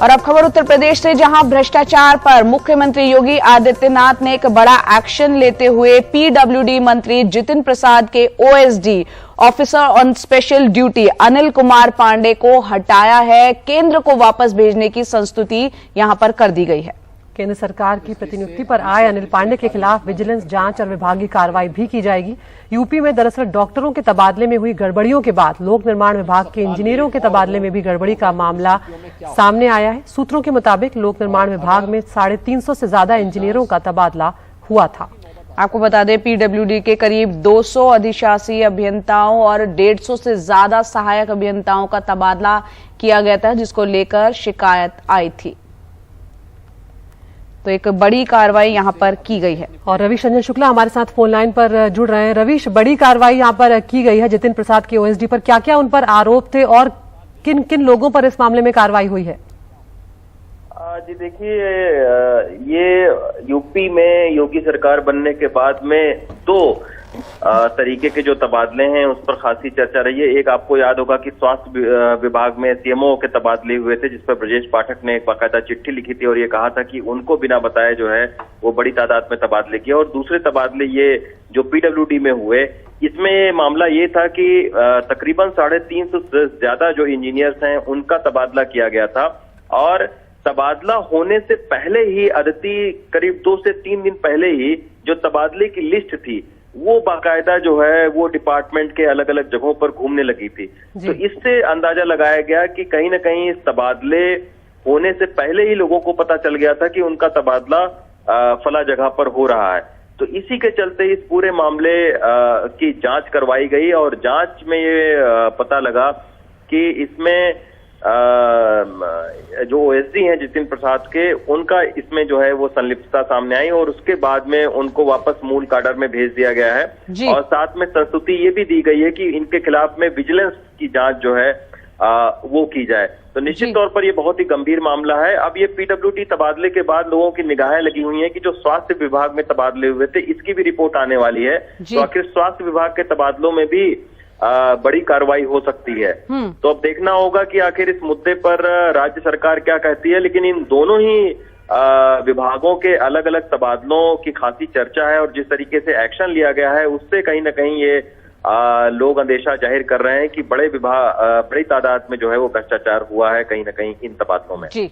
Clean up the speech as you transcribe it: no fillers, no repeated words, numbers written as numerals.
और अब खबर उत्तर प्रदेश से, जहां भ्रष्टाचार पर मुख्यमंत्री योगी आदित्यनाथ ने एक बड़ा एक्शन लेते हुए पीडब्ल्यूडी मंत्री जितिन प्रसाद के OSD officer on special duty Anil Kumar Pande को हटाया है। केंद्र को वापस भेजने की संस्तुति यहां पर कर दी गई है। केंद्र सरकार की प्रतिनियुक्ति पर आए अनिल पांडे के खिलाफ विजिलेंस जांच और विभागीय कार्रवाई भी की जाएगी। यूपी में दरअसल डॉक्टरों के तबादले में हुई गड़बड़ियों के बाद लोक निर्माण विभाग के इंजीनियरों के तबादले में भी गड़बड़ी का मामला सामने आया है। सूत्रों के मुताबिक लोक निर्माण विभाग में 350 से ज्यादा इंजीनियरों का तबादला हुआ था। आपको बता दें, पीडब्ल्यूडी के करीब 200 अधिशासी अभियंताओं और 150 से ज्यादा सहायक अभियंताओं का तबादला किया गया था, जिसको लेकर शिकायत आई थी। तो एक बड़ी कार्रवाई यहां पर की गई है। और रविश रंजन शुक्ला हमारे साथ फोन लाइन पर जुड़ रहे हैं। रविश, बड़ी कार्रवाई यहां पर की गई है जितिन प्रसाद के ओएसडी पर, क्या क्या उन पर आरोप थे और किन किन लोगों पर इस मामले में कार्रवाई हुई है? जी देखिए, ये यूपी में योगी सरकार बनने के बाद में दो तरीके के जो तबादले हैं उस पर खासी चर्चा रही है। एक आपको याद होगा कि स्वास्थ्य विभाग में सीएमओ के तबादले हुए थे, जिस पर ब्रजेश पाठक ने एक बाकायदा चिट्ठी लिखी थी और ये कहा था कि उनको बिना बताए जो है वो बड़ी तादाद में तबादले किए। और दूसरे तबादले ये जो पीडब्ल्यूडी में हुए, इसमें मामला ये था कि तकरीबन 350 से ज्यादा जो इंजीनियर्स हैं उनका तबादला किया गया था। और तबादला होने से पहले ही अदिति करीब 2 से 3 दिन पहले ही जो तबादले की लिस्ट थी वो बाकायदा जो है वो डिपार्टमेंट के अलग अलग जगहों पर घूमने लगी थी। तो इससे अंदाजा लगाया गया कि कहीं ना कहीं इस तबादले होने से पहले ही लोगों को पता चल गया था कि उनका तबादला फला जगह पर हो रहा है। तो इसी के चलते इस पूरे मामले की जांच करवाई गई और जांच में ये पता लगा कि इसमें जो ओएसडी हैं जितिन प्रसाद के, उनका इसमें जो है वो संलिप्तता सामने आई और उसके बाद में उनको वापस मूल काडर में भेज दिया गया है। और साथ में संस्तुति ये भी दी गई है कि इनके खिलाफ में विजिलेंस की जांच जो है वो की जाए। तो निश्चित तौर पर ये बहुत ही गंभीर मामला है। अब ये पीडब्ल्यूडी तबादले के बाद लोगों की निगाहें लगी हुई हैं कि जो स्वास्थ्य विभाग में तबादले हुए थे इसकी भी रिपोर्ट आने वाली है। तो आखिर स्वास्थ्य विभाग के तबादलों में भी बड़ी कार्रवाई हो सकती है। तो अब देखना होगा कि आखिर इस मुद्दे पर राज्य सरकार क्या कहती है। लेकिन इन दोनों ही विभागों के अलग अलग तबादलों की खासी चर्चा है और जिस तरीके से एक्शन लिया गया है उससे कहीं ना कहीं ये लोग अंदेशा जाहिर कर रहे हैं कि बड़ी तादाद में जो है वो भ्रष्टाचार हुआ है कहीं ना कहीं इन तबादलों में। जी।